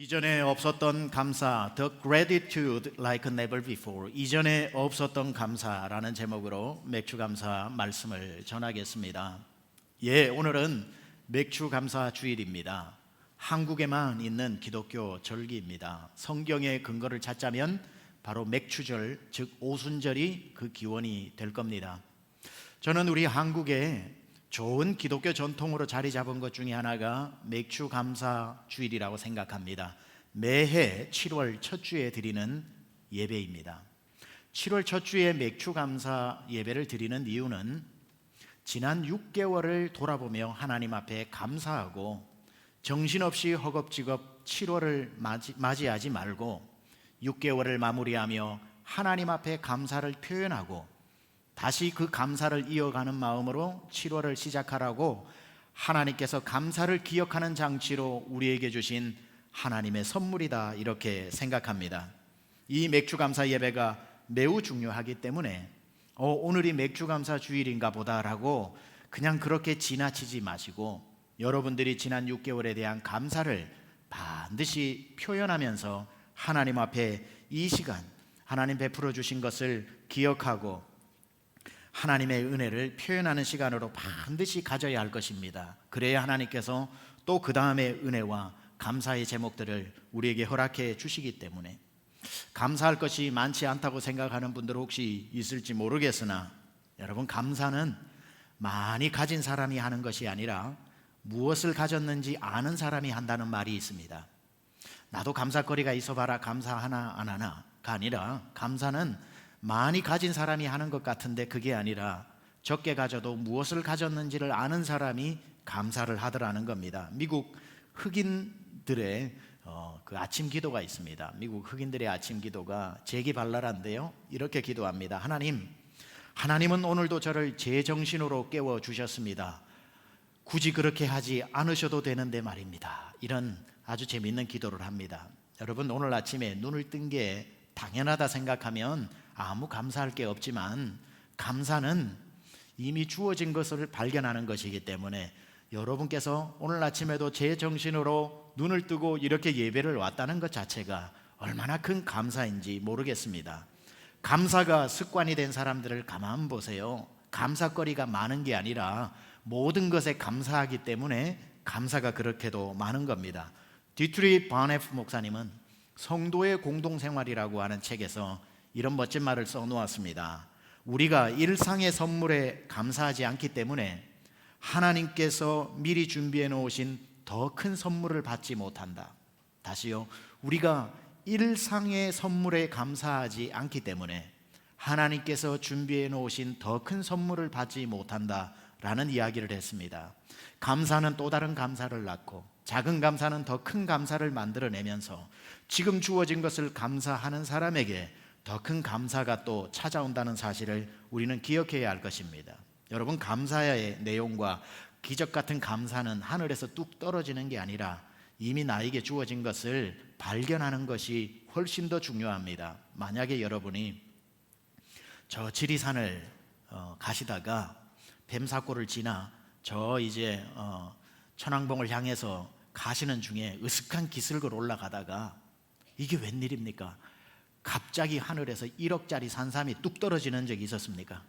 이전에 없었던 감사, The Gratitude Like Never Before, 이전에 없었던 감사라는 제목으로 맥주 감사 말씀을 전하겠습니다. 오늘은 맥주 감사 주일입니다. 한국에만 있는 기독교 절기입니다. 성경의 근거를 찾자면 바로 맥주절, 즉 오순절이 그 기원이 될 겁니다. 저는 우리 한국에 좋은 기독교 전통으로 자리 잡은 것 중에 하나가 맥주 감사 주일이라고 생각합니다. 매해 7월 첫 주에 드리는 예배입니다. 7월 첫 주에 맥주 감사 예배를 드리는 이유는 지난 6개월을 돌아보며 하나님 앞에 감사하고 정신없이 허겁지겁 7월을 맞이하지 말고 6개월을 마무리하며 하나님 앞에 감사를 표현하고 다시 그 감사를 이어가는 마음으로 7월을 시작하라고 하나님께서 감사를 기억하는 장치로 우리에게 주신 하나님의 선물이다, 이렇게 생각합니다. 이 맥주 감사 예배가 매우 중요하기 때문에 오늘이 맥주 감사 주일인가 보다라고 그냥 그렇게 지나치지 마시고 여러분들이 지난 6개월에 대한 감사를 반드시 표현하면서 하나님 앞에 이 시간 하나님 베풀어 주신 것을 기억하고 하나님의 은혜를 표현하는 시간으로 반드시 가져야 할 것입니다. 그래야 하나님께서 또 그 다음에 은혜와 감사의 제목들을 우리에게 허락해 주시기 때문에 감사할 것이 많지 않다고 생각하는 분들 혹시 있을지 모르겠으나 여러분, 감사는 많이 가진 사람이 하는 것이 아니라 무엇을 가졌는지 아는 사람이 한다는 말이 있습니다. 나도 감사거리가 있어봐라 감사하나 안 하나가 아니라 감사는 많이 가진 사람이 하는 것 같은데 그게 아니라 적게 가져도 무엇을 가졌는지를 아는 사람이 감사를 하더라는 겁니다. 미국 흑인들의 그 아침 기도가 있습니다. 미국 흑인들의 아침 기도가 재기발랄한데요, 이렇게 기도합니다. 하나님은 오늘도 저를 제 정신으로 깨워주셨습니다. 굳이 그렇게 하지 않으셔도 되는데 말입니다. 이런 아주 재미있는 기도를 합니다. 여러분, 오늘 아침에 눈을 뜬 게 당연하다 생각하면 아무 감사할 게 없지만 감사는 이미 주어진 것을 발견하는 것이기 때문에 여러분께서 오늘 아침에도 제 정신으로 눈을 뜨고 이렇게 예배를 왔다는 것 자체가 얼마나 큰 감사인지 모르겠습니다. 감사가 습관이 된 사람들을 가만 보세요. 감사거리가 많은 게 아니라 모든 것에 감사하기 때문에 감사가 그렇게도 많은 겁니다. 디트리 바네프 목사님은 성도의 공동생활이라고 하는 책에서 이런 멋진 말을 써놓았습니다. 우리가 일상의 선물에 감사하지 않기 때문에 하나님께서 미리 준비해 놓으신 더 큰 선물을 받지 못한다. 다시요, 우리가 일상의 선물에 감사하지 않기 때문에 하나님께서 준비해 놓으신 더 큰 선물을 받지 못한다 라는 이야기를 했습니다. 감사는 또 다른 감사를 낳고 작은 감사는 더 큰 감사를 만들어내면서 지금 주어진 것을 감사하는 사람에게 더 큰 감사가 또 찾아온다는 사실을 우리는 기억해야 할 것입니다. 여러분, 감사의 내용과 기적 같은 감사는 하늘에서 뚝 떨어지는 게 아니라 이미 나에게 주어진 것을 발견하는 것이 훨씬 더 중요합니다. 만약에 여러분이 저 지리산을 가시다가 뱀사골을 지나 저 이제 천왕봉을 향해서 가시는 중에 으슥한 기슭을 올라가다가 이게 웬일입니까? 갑자기 하늘에서 1억짜리 산삼이 뚝 떨어지는 적이 있었습니까?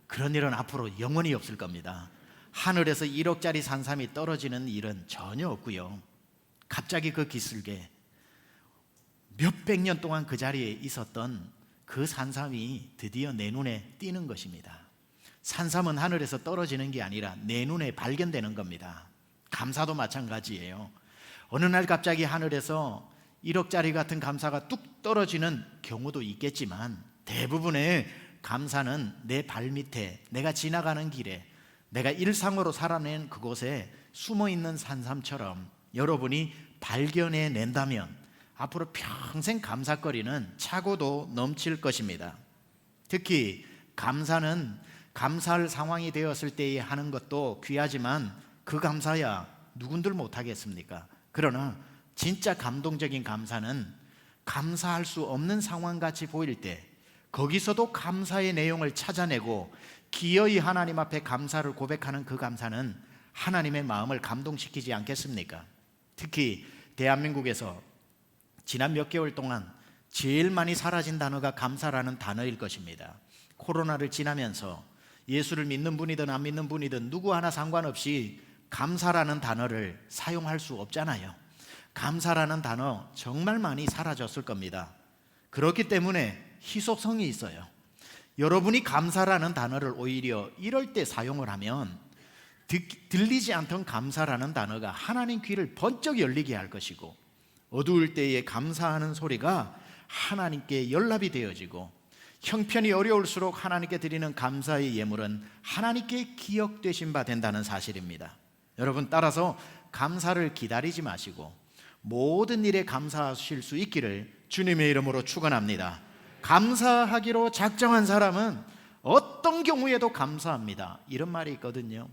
그런 일은 앞으로 영원히 없을 겁니다. 하늘에서 1억짜리 산삼이 떨어지는 일은 전혀 없고요, 갑자기 그 기슭에 몇백 년 동안 그 자리에 있었던 그 산삼이 드디어 내 눈에 띄는 것입니다. 산삼은 하늘에서 떨어지는 게 아니라 내 눈에 발견되는 겁니다. 감사도 마찬가지예요. 어느 날 갑자기 하늘에서 1억짜리 같은 감사가 뚝 떨어지는 경우도 있겠지만 대부분의 감사는 내 발밑에, 내가 지나가는 길에, 내가 일상으로 살아낸 그곳에 숨어있는 산삼처럼 여러분이 발견해 낸다면 앞으로 평생 감사거리는 차고도 넘칠 것입니다. 특히 감사는 감사할 상황이 되었을 때에 하는 것도 귀하지만 그 감사야 누군들 못하겠습니까? 그러나 진짜 감동적인 감사는 감사할 수 없는 상황같이 보일 때 거기서도 감사의 내용을 찾아내고 기어이 하나님 앞에 감사를 고백하는 그 감사는 하나님의 마음을 감동시키지 않겠습니까? 특히 대한민국에서 지난 몇 개월 동안 제일 많이 사라진 단어가 감사라는 단어일 것입니다. 코로나를 지나면서 예수를 믿는 분이든 안 믿는 분이든 누구 하나 상관없이 감사라는 단어를 사용할 수 없잖아요. 감사라는 단어 정말 많이 사라졌을 겁니다. 그렇기 때문에 희소성이 있어요. 여러분이 감사라는 단어를 오히려 이럴 때 사용을 하면 들리지 않던 감사라는 단어가 하나님 귀를 번쩍 열리게 할 것이고, 어두울 때에 감사하는 소리가 하나님께 연락이 되어지고, 형편이 어려울수록 하나님께 드리는 감사의 예물은 하나님께 기억되신 바 된다는 사실입니다. 여러분, 따라서 감사를 기다리지 마시고 모든 일에 감사하실 수 있기를 주님의 이름으로 축원합니다. 감사하기로 작정한 사람은 어떤 경우에도 감사합니다. 이런 말이 있거든요.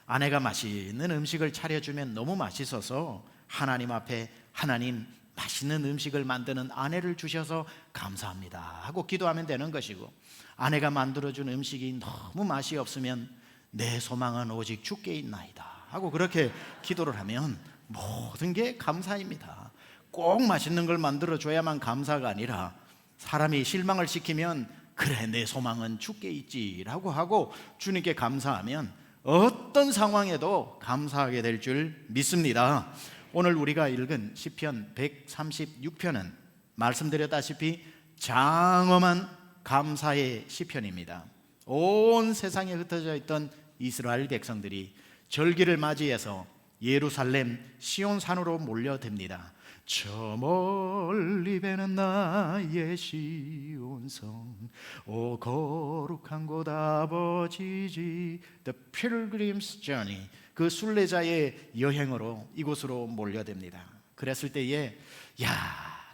아내가 맛있는 음식을 차려주면 너무 맛있어서 하나님 앞에, 하나님, 맛있는 음식을 만드는 아내를 주셔서 감사합니다 하고 기도하면 되는 것이고, 아내가 만들어준 음식이 너무 맛이 없으면 내 소망은 오직 주께 있나이다 하고 그렇게 기도를 하면 모든 게 감사입니다. 꼭 맛있는 걸 만들어줘야만 감사가 아니라, 사람이 실망을 시키면 그래, 내 소망은 주께 있지라고 하고 주님께 감사하면 어떤 상황에도 감사하게 될 줄 믿습니다. 오늘 우리가 읽은 시편 136편은 말씀드렸다시피 장엄한 감사의 시편입니다. 온 세상에 흩어져 있던 이스라엘 백성들이 절기를 맞이해서 예루살렘 시온산으로 몰려듭니다. 저 멀리 배는 나의 시온성, 오 거룩한 곳 아버지지. The Pilgrim's Journey, 그 순례자의 여행으로 이곳으로 몰려듭니다. 그랬을 때에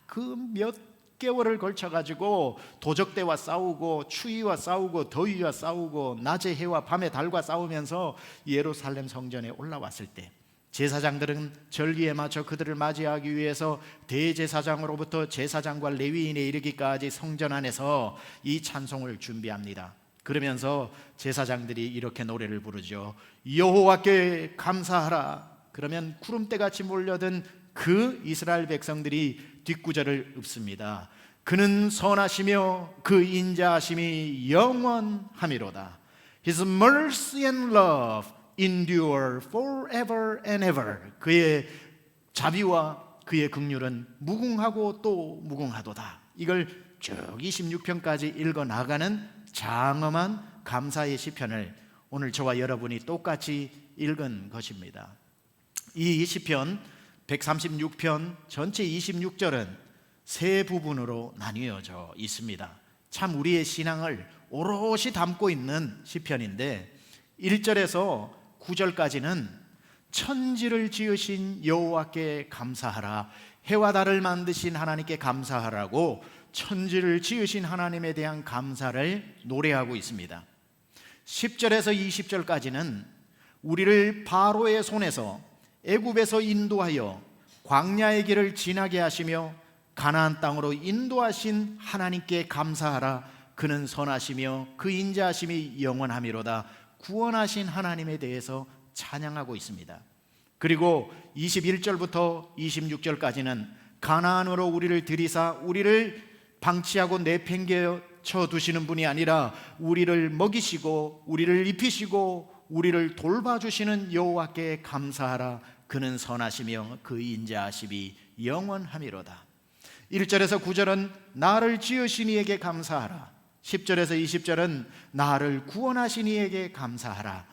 그 몇 개월을 걸쳐가지고 도적대와 싸우고 추위와 싸우고 더위와 싸우고 낮의 해와 밤의 달과 싸우면서 예루살렘 성전에 올라왔을 때, 제사장들은 절기에 맞춰 그들을 맞이하기 위해서 대제사장으로부터 제사장과 레위인에 이르기까지 성전 안에서 이 찬송을 준비합니다. 그러면서 제사장들이 이렇게 노래를 부르죠. 여호와께 감사하라. 그러면 구름대같이 몰려든 그 이스라엘 백성들이 뒷구절을 읊습니다. 그는 선하시며 그 인자하심이 영원함이로다. His mercy and love endure forever and ever. 그의 자비와 그의 긍휼은 무궁하고 또 무궁하도다. 이걸 쭉 26편까지 읽어 나가는 장엄한 감사의 시편을 오늘 저와 여러분이 똑같이 읽은 것입니다. 이 시편 136편 전체 26절은 세 부분으로 나뉘어져 있습니다. 참 우리의 신앙을 오롯이 담고 있는 시편인데, 1절에서 9절까지는 천지를 지으신 여호와께 감사하라, 해와 달을 만드신 하나님께 감사하라고 천지를 지으신 하나님에 대한 감사를 노래하고 있습니다. 10절에서 20절까지는 우리를 바로의 손에서 애굽에서 인도하여 광야의 길을 지나게 하시며 가나안 땅으로 인도하신 하나님께 감사하라. 그는 선하시며 그 인자하심이 영원함이로다. 구원하신 하나님에 대해서 찬양하고 있습니다. 그리고 21절부터 26절까지는 가나안으로 우리를 들이사 우리를 방치하고 내팽개쳐 두시는 분이 아니라 우리를 먹이시고 우리를 입히시고 우리를 돌봐주시는 여호와께 감사하라. 그는 선하시며 그 인자하심이 영원함이로다. 1절에서 9절은 나를 지으신 이에게 감사하라. 10절에서 20절은 나를 구원하신 이에게 감사하라.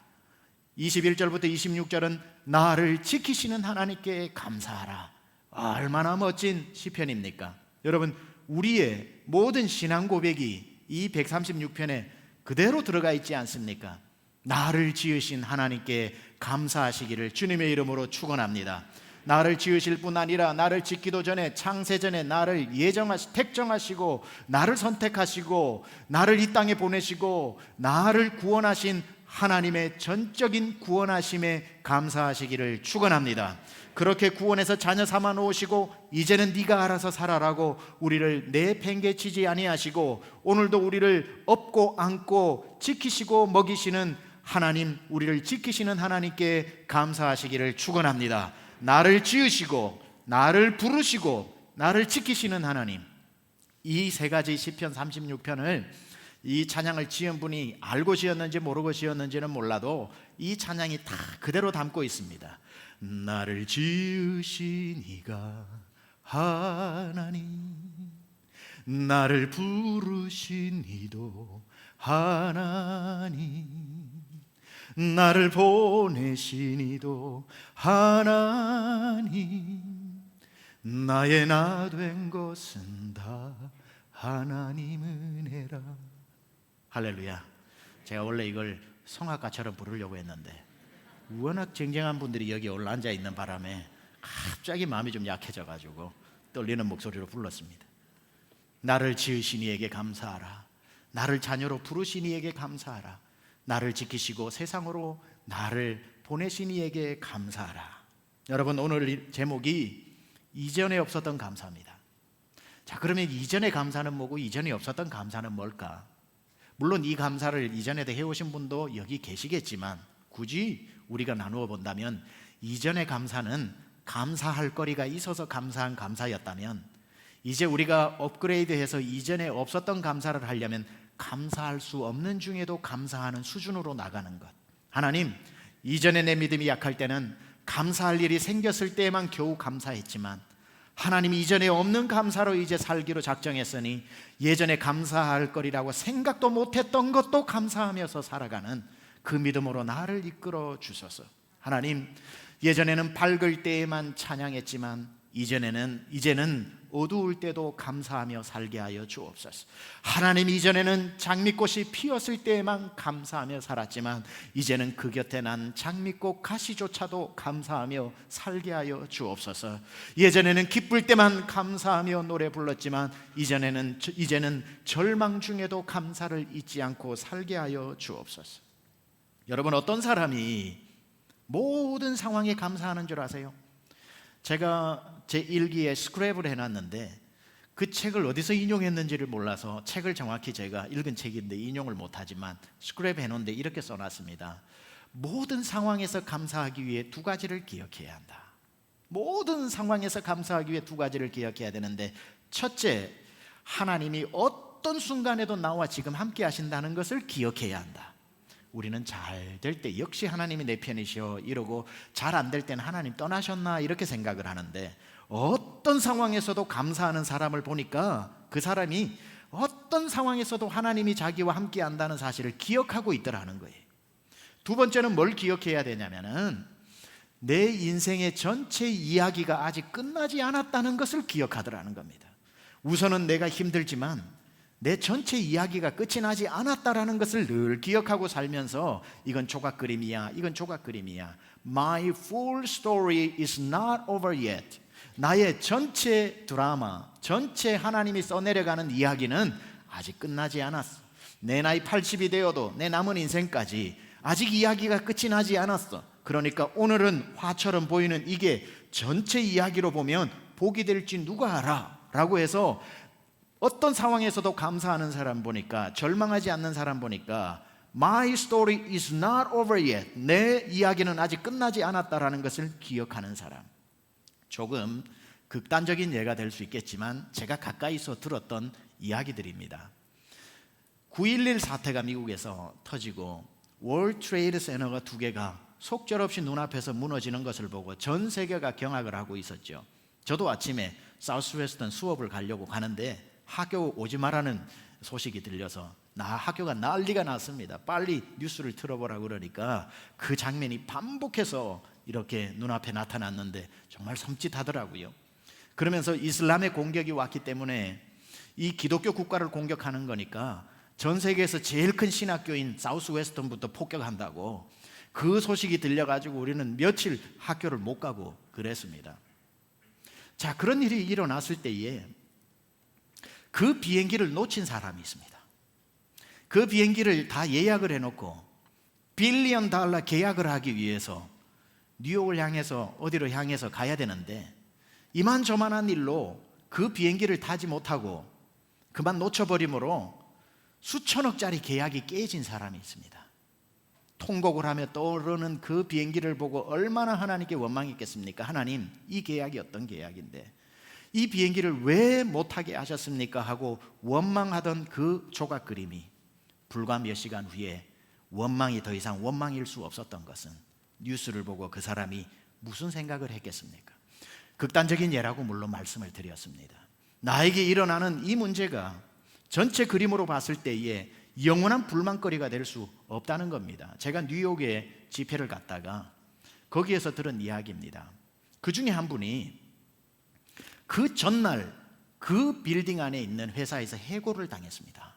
21절부터 26절은 나를 지키시는 하나님께 감사하라. 얼마나 멋진 시편입니까? 여러분, 우리의 모든 신앙 고백이 이 136편에 그대로 들어가 있지 않습니까? 나를 지으신 하나님께 감사하시기를 주님의 이름으로 축원합니다. 나를 지으실 뿐 아니라 나를 짓기도 전에, 창세전에 나를 택정하시고 나를 선택하시고 나를 이 땅에 보내시고 나를 구원하신 하나님의 전적인 구원하심에 감사하시기를 축원합니다. 그렇게 구원해서 자녀 삼아 놓으시고 이제는 네가 알아서 살아라고 우리를 내팽개치지 아니하시고 오늘도 우리를 업고 안고 지키시고 먹이시는 하나님, 우리를 지키시는 하나님께 감사하시기를 축원합니다. 나를 지으시고 나를 부르시고 나를 지키시는 하나님, 이 세 가지 시편 36편을 이 찬양을 지은 분이 알고 지었는지 모르고 지었는지는 몰라도 이 찬양이 다 그대로 담고 있습니다. 나를 지으신 이가 하나님, 나를 부르신 이도 하나님, 나를 보내신 이도 하나님, 나의 나 된 것은 다 하나님 은혜라. 할렐루야. 제가 원래 이걸 성악가처럼 부르려고 했는데 워낙 쟁쟁한 분들이 여기 올라앉아 있는 바람에 갑자기 마음이 좀 약해져가지고 떨리는 목소리로 불렀습니다. 나를 지으신 이에게 감사하라. 나를 자녀로 부르신 이에게 감사하라. 나를 지키시고 세상으로 나를 보내신 이에게 감사하라. 여러분, 오늘 제목이 이전에 없었던 감사입니다. 자, 그러면 이전의 감사는 뭐고 이전에 없었던 감사는 뭘까? 물론 이 감사를 이전에도 해오신 분도 여기 계시겠지만 굳이 우리가 나누어 본다면 이전의 감사는 감사할 거리가 있어서 감사한 감사였다면 이제 우리가 업그레이드해서 이전에 없었던 감사를 하려면 감사할 수 없는 중에도 감사하는 수준으로 나가는 것. 하나님, 이전에 내 믿음이 약할 때는 감사할 일이 생겼을 때에만 겨우 감사했지만 하나님이 이전에 없는 감사로 이제 살기로 작정했으니 예전에 감사할 거리라고 생각도 못했던 것도 감사하면서 살아가는 그 믿음으로 나를 이끌어 주소서. 하나님, 예전에는 밝을 때에만 찬양했지만 이제는 어두울 때도 감사하며 살게 하여 주옵소서. 하나님, 이전에는 장미꽃이 피었을 때에만 감사하며 살았지만 이제는 그 곁에 난 장미꽃 가시조차도 감사하며 살게 하여 주옵소서. 예전에는 기쁠 때만 감사하며 노래 불렀지만 이제는 절망 중에도 감사를 잊지 않고 살게 하여 주옵소서. 여러분, 어떤 사람이 모든 상황에 감사하는 줄 아세요? 제가 제 일기에 스크랩을 해놨는데 그 책을 어디서 인용했는지를 몰라서 책을 정확히 제가 읽은 책인데 인용을 못하지만 스크랩 해놓은데 이렇게 써놨습니다. 모든 상황에서 감사하기 위해 두 가지를 기억해야 한다. 모든 상황에서 감사하기 위해 두 가지를 기억해야 되는데, 첫째, 하나님이 어떤 순간에도 나와 지금 함께 하신다는 것을 기억해야 한다. 우리는 잘 될 때 역시 하나님이 내 편이시오 이러고 잘 안 될 때는 하나님 떠나셨나 이렇게 생각을 하는데, 어떤 상황에서도 감사하는 사람을 보니까 그 사람이 어떤 상황에서도 하나님이 자기와 함께 한다는 사실을 기억하고 있더라는 거예요. 두 번째는 뭘 기억해야 되냐면은 내 인생의 전체 이야기가 아직 끝나지 않았다는 것을 기억하더라는 겁니다. 우선은 내가 힘들지만 내 전체 이야기가 끝이 나지 않았다라는 것을 늘 기억하고 살면서 이건 조각그림이야, 이건 조각그림이야. My full story is not over yet. 나의 전체 드라마, 전체 하나님이 써내려가는 이야기는 아직 끝나지 않았어. 내 나이 80이 되어도 내 남은 인생까지 아직 이야기가 끝이 나지 않았어. 그러니까 오늘은 화처럼 보이는 이게 전체 이야기로 보면 복이 될지 누가 알아? 라고 해서 어떤 상황에서도 감사하는 사람 보니까, 절망하지 않는 사람 보니까 My story is not over yet. 내 이야기는 아직 끝나지 않았다라는 것을 기억하는 사람. 조금 극단적인 예가 될 수 있겠지만 제가 가까이서 들었던 이야기들입니다. 9.11 사태가 미국에서 터지고 월드 트레이드 센터가 두 개가 속절없이 눈앞에서 무너지는 것을 보고 전 세계가 경악을 하고 있었죠. 저도 아침에 사우스웨스턴 수업을 가려고 가는데 학교 오지 말라는 소식이 들려서 학교가 난리가 났습니다. 빨리 뉴스를 틀어보라고 그러니까 그 장면이 반복해서 이렇게 눈앞에 나타났는데 정말 섬찟하더라고요. 그러면서 이슬람의 공격이 왔기 때문에 이 기독교 국가를 공격하는 거니까 전 세계에서 제일 큰 신학교인 사우스웨스턴부터 폭격한다고 그 소식이 들려가지고 우리는 며칠 학교를 못 가고 그랬습니다. 자, 그런 일이 일어났을 때에 그 비행기를 놓친 사람이 있습니다. 그 비행기를 다 예약을 해놓고 빌리언 달러 계약을 하기 위해서 뉴욕을 향해서 어디로 향해서 가야 되는데 이만저만한 일로 그 비행기를 타지 못하고 그만 놓쳐버림으로 수천억짜리 계약이 깨진 사람이 있습니다. 통곡을 하며 떠오르는 그 비행기를 보고 얼마나 하나님께 원망했겠습니까? 하나님, 이 계약이 어떤 계약인데 이 비행기를 왜 못하게 하셨습니까? 하고 원망하던 그 조각 그림이 불과 몇 시간 후에 원망이 더 이상 원망일 수 없었던 것은 뉴스를 보고 그 사람이 무슨 생각을 했겠습니까? 극단적인 예라고 물론 말씀을 드렸습니다. 나에게 일어나는 이 문제가 전체 그림으로 봤을 때에 영원한 불만거리가 될 수 없다는 겁니다. 제가 뉴욕에 집회를 갔다가 거기에서 들은 이야기입니다. 그 중에 한 분이 그 전날 그 빌딩 안에 있는 회사에서 해고를 당했습니다.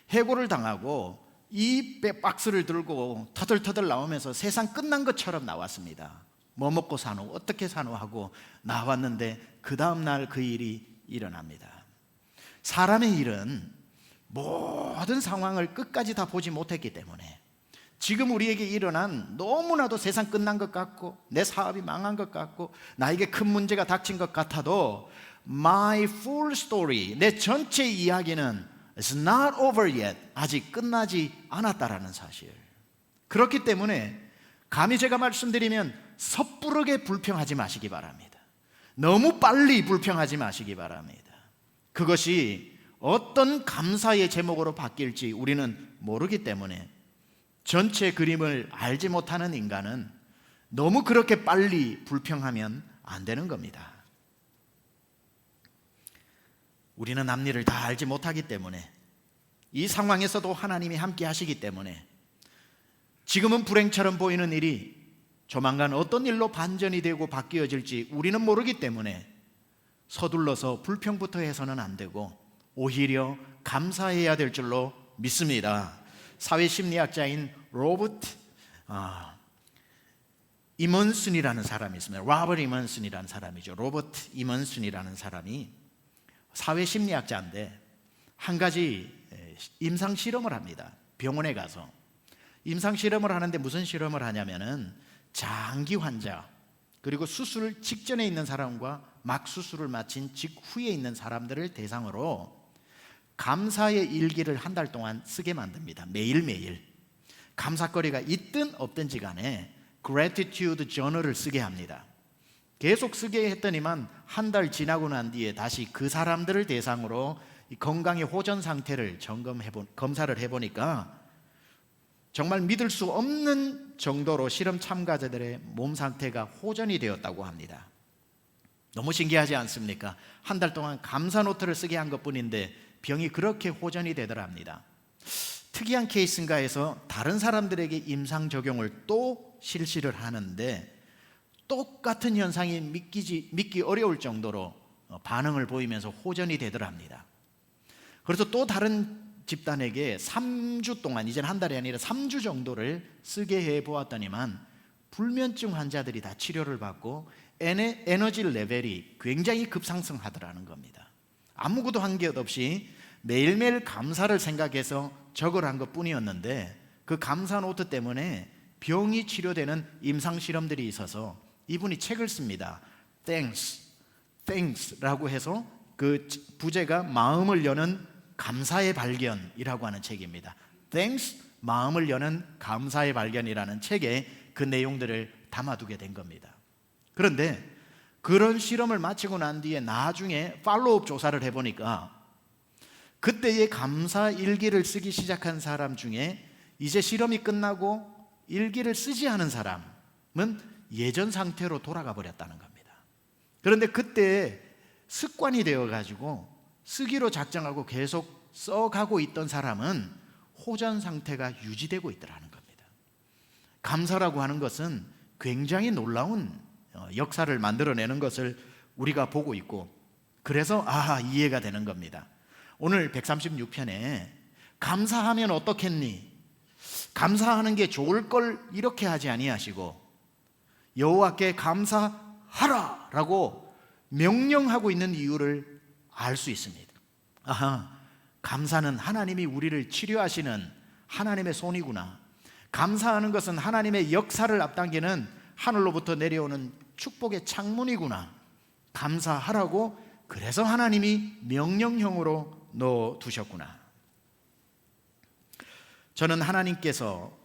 해고를 당하고 이 박스를 들고 터들터들 나오면서 세상 끝난 것처럼 나왔습니다. 뭐 먹고 사노? 어떻게 사노? 하고 나왔는데 그 다음날 그 일이 일어납니다. 사람의 일은 모든 상황을 끝까지 다 보지 못했기 때문에 지금 우리에게 일어난 너무나도 세상 끝난 것 같고 내 사업이 망한 것 같고 나에게 큰 문제가 닥친 것 같아도 My full story, 내 전체 이야기는 It's not over yet, 아직 끝나지 않았다라는 사실. 그렇기 때문에 감히 제가 말씀드리면 섣부르게 불평하지 마시기 바랍니다. 너무 빨리 불평하지 마시기 바랍니다. 그것이 어떤 감사의 제목으로 바뀔지 우리는 모르기 때문에 전체 그림을 알지 못하는 인간은 너무 그렇게 빨리 불평하면 안 되는 겁니다. 우리는 앞일을 다 알지 못하기 때문에 이 상황에서도 하나님이 함께 하시기 때문에 지금은 불행처럼 보이는 일이 조만간 어떤 일로 반전이 되고 바뀌어질지 우리는 모르기 때문에 서둘러서 불평부터 해서는 안 되고 오히려 감사해야 될 줄로 믿습니다. 사회심리학자인 로버트 이먼슨이라는 사람이 있습니다. 로버트 이먼슨이라는 사람이죠. 로버트 이먼슨이라는 사람이 사회심리학자인데 한 가지 임상실험을 합니다. 병원에 가서 임상실험을 하는데 무슨 실험을 하냐면은 장기 환자 그리고 수술 직전에 있는 사람과 막 수술을 마친 직후에 있는 사람들을 대상으로 감사의 일기를 한 달 동안 쓰게 만듭니다. 매일매일 감사거리가 있든 없든지 간에 Gratitude Journal을 쓰게 합니다. 계속 쓰게 했더니만 한 달 지나고 난 뒤에 다시 그 사람들을 대상으로 건강의 호전 상태를 검사를 해보니까 정말 믿을 수 없는 정도로 실험 참가자들의 몸 상태가 호전이 되었다고 합니다. 너무 신기하지 않습니까? 한 달 동안 감사 노트를 쓰게 한 것뿐인데 병이 그렇게 호전이 되더랍니다. 특이한 케이스인가 해서 다른 사람들에게 임상 적용을 또 실시를 하는데 똑같은 현상이 믿기 어려울 정도로 반응을 보이면서 호전이 되더랍니다. 그래서 또 다른 집단에게 3주 동안, 이제는 한 달이 아니라 3주 정도를 쓰게 해보았더니만 불면증 환자들이 다 치료를 받고 에너지 레벨이 굉장히 급상승하더라는 겁니다. 아무것도 한 게 없이 매일매일 감사를 생각해서 적을 한 것뿐이었는데 그 감사 노트 때문에 병이 치료되는 임상 실험들이 있어서 이분이 책을 씁니다. Thanks라고 해서 그 부제가 마음을 여는 감사의 발견이라고 하는 책입니다. Thanks, 마음을 여는 감사의 발견이라는 책에 그 내용들을 담아두게 된 겁니다. 그런데 그런 실험을 마치고 난 뒤에 나중에 팔로우업 조사를 해보니까 그때의 감사 일기를 쓰기 시작한 사람 중에 이제 실험이 끝나고 일기를 쓰지 않은 사람은 예전 상태로 돌아가 버렸다는 겁니다. 그런데 그때 습관이 되어가지고 쓰기로 작정하고 계속 써가고 있던 사람은 호전 상태가 유지되고 있더라는 겁니다. 감사라고 하는 것은 굉장히 놀라운 역사를 만들어내는 것을 우리가 보고 있고 그래서 이해가 되는 겁니다. 오늘 136편에 감사하면 어떻겠니? 감사하는 게 좋을 걸 이렇게 하지 아니하시고 여호와께 감사하라 라고 명령하고 있는 이유를 알 수 있습니다. 감사는 하나님이 우리를 치료하시는 하나님의 손이구나. 감사하는 것은 하나님의 역사를 앞당기는 하늘로부터 내려오는 축복의 창문이구나. 감사하라고 그래서 하나님이 명령형으로 넣어두셨구나. 저는 하나님께서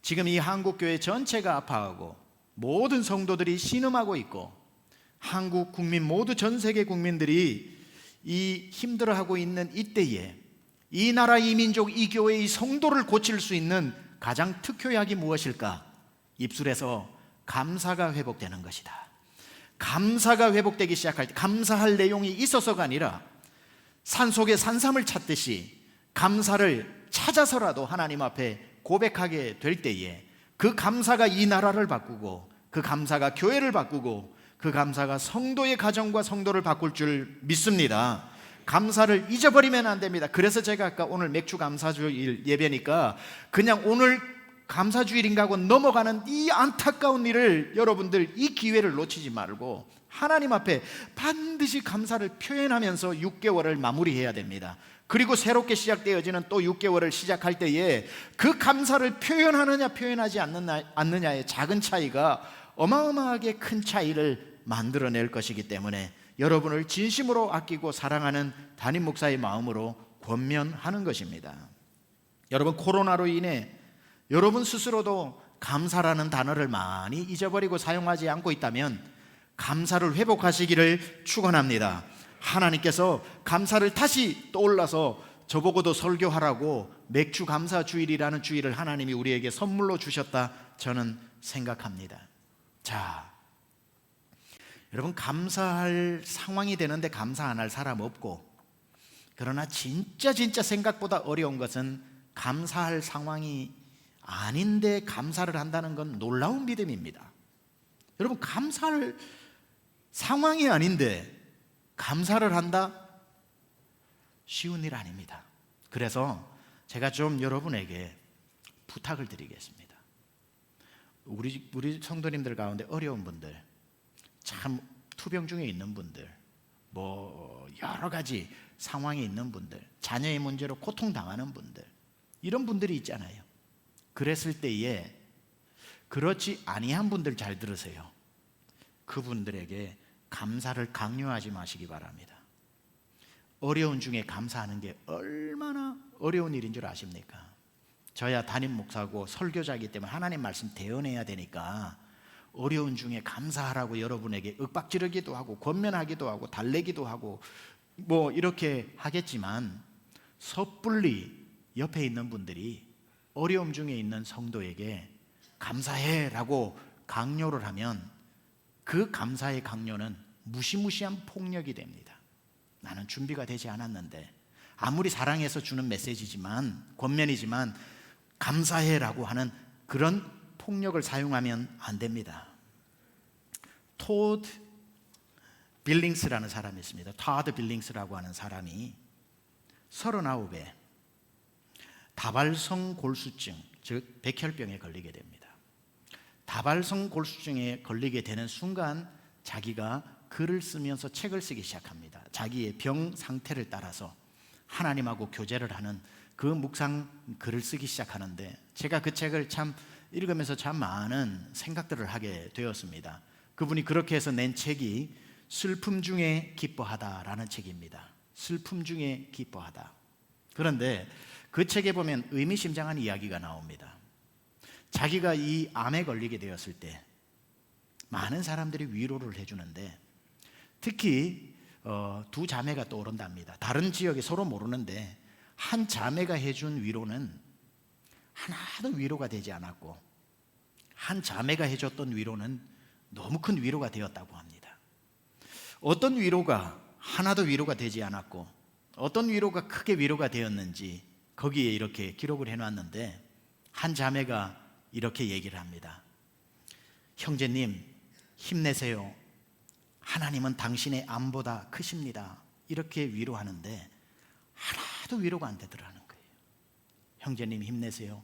지금 이 한국교회 전체가 아파하고 모든 성도들이 신음하고 있고 한국 국민 모두 전 세계 국민들이 이 힘들어하고 있는 이때에 이 나라 이 민족 이 교회의 성도를 고칠 수 있는 가장 특효약이 무엇일까? 입술에서 감사가 회복되는 것이다. 감사가 회복되기 시작할 때 감사할 내용이 있어서가 아니라 산속에 산삼을 찾듯이 감사를 찾아서라도 하나님 앞에 고백하게 될 때에 그 감사가 이 나라를 바꾸고 그 감사가 교회를 바꾸고 그 감사가 성도의 가정과 성도를 바꿀 줄 믿습니다. 감사를 잊어버리면 안 됩니다. 그래서 제가 아까 오늘 맥주 감사주일 예배니까 그냥 오늘 감사주일인가 하고 넘어가는 이 안타까운 일을 여러분들 이 기회를 놓치지 말고 하나님 앞에 반드시 감사를 표현하면서 6개월을 마무리해야 됩니다. 그리고 새롭게 시작되어지는 또 6개월을 시작할 때에 그 감사를 표현하느냐 표현하지 않느냐의 작은 차이가 어마어마하게 큰 차이를 만들어낼 것이기 때문에 여러분을 진심으로 아끼고 사랑하는 담임 목사의 마음으로 권면하는 것입니다. 여러분, 코로나로 인해 여러분 스스로도 감사라는 단어를 많이 잊어버리고 사용하지 않고 있다면 감사를 회복하시기를 축원합니다. 하나님께서 감사를 다시 떠올라서 저보고도 설교하라고 맥주 감사 주일이라는 주일을 하나님이 우리에게 선물로 주셨다 저는 생각합니다. 자, 여러분, 감사할 상황이 되는데 감사 안 할 사람 없고, 그러나 진짜 생각보다 어려운 것은 감사할 상황이 아닌데 감사를 한다는 건 놀라운 믿음입니다. 여러분, 감사할 상황이 아닌데 감사를 한다? 쉬운 일 아닙니다. 그래서 제가 좀 여러분에게 부탁을 드리겠습니다. 우리 성도님들 가운데 어려운 분들, 참 투병 중에 있는 분들, 뭐 여러 가지 상황에 있는 분들, 자녀의 문제로 고통당하는 분들, 이런 분들이 있잖아요. 그랬을 때에 그렇지 아니한 분들 잘 들으세요. 그분들에게 감사를 강요하지 마시기 바랍니다. 어려운 중에 감사하는 게 얼마나 어려운 일인 줄 아십니까? 저야 담임 목사고 설교자이기 때문에 하나님 말씀 대언해야 되니까 어려운 중에 감사하라고 여러분에게 윽박지르기도 하고 권면하기도 하고 달래기도 하고 뭐 이렇게 하겠지만, 섣불리 옆에 있는 분들이 어려움 중에 있는 성도에게 감사해라고 강요를 하면 그 감사의 강요는 무시무시한 폭력이 됩니다. 나는 준비가 되지 않았는데, 아무리 사랑해서 주는 메시지지만, 권면이지만 감사해라고 하는 그런 폭력을 사용하면 안 됩니다. 토드 빌링스라는 사람이 있습니다. 토드 빌링스라고 하는 사람이 39에 다발성 골수증, 즉 백혈병에 걸리게 됩니다. 다발성 골수증에 걸리게 되는 순간 자기가 글을 쓰면서 책을 쓰기 시작합니다. 자기의 병 상태를 따라서 하나님하고 교제를 하는 그 묵상 글을 쓰기 시작하는데, 제가 그 책을 참 읽으면서 참 많은 생각들을 하게 되었습니다. 그분이 그렇게 해서 낸 책이 슬픔 중에 기뻐하다라는 책입니다. 슬픔 중에 기뻐하다. 그런데 그 책에 보면 의미심장한 이야기가 나옵니다. 자기가 이 암에 걸리게 되었을 때 많은 사람들이 위로를 해주는데, 특히 두 자매가 떠오른답니다. 다른 지역에 서로 모르는데 한 자매가 해준 위로는 하나도 위로가 되지 않았고, 한 자매가 해줬던 위로는 너무 큰 위로가 되었다고 합니다. 어떤 위로가 하나도 위로가 되지 않았고 어떤 위로가 크게 위로가 되었는지 거기에 이렇게 기록을 해놨는데, 한 자매가 이렇게 얘기를 합니다. 형제님, 힘내세요. 하나님은 당신의 암보다 크십니다. 이렇게 위로하는데 하나도 위로가 안 되더라는 거예요. 형제님 힘내세요.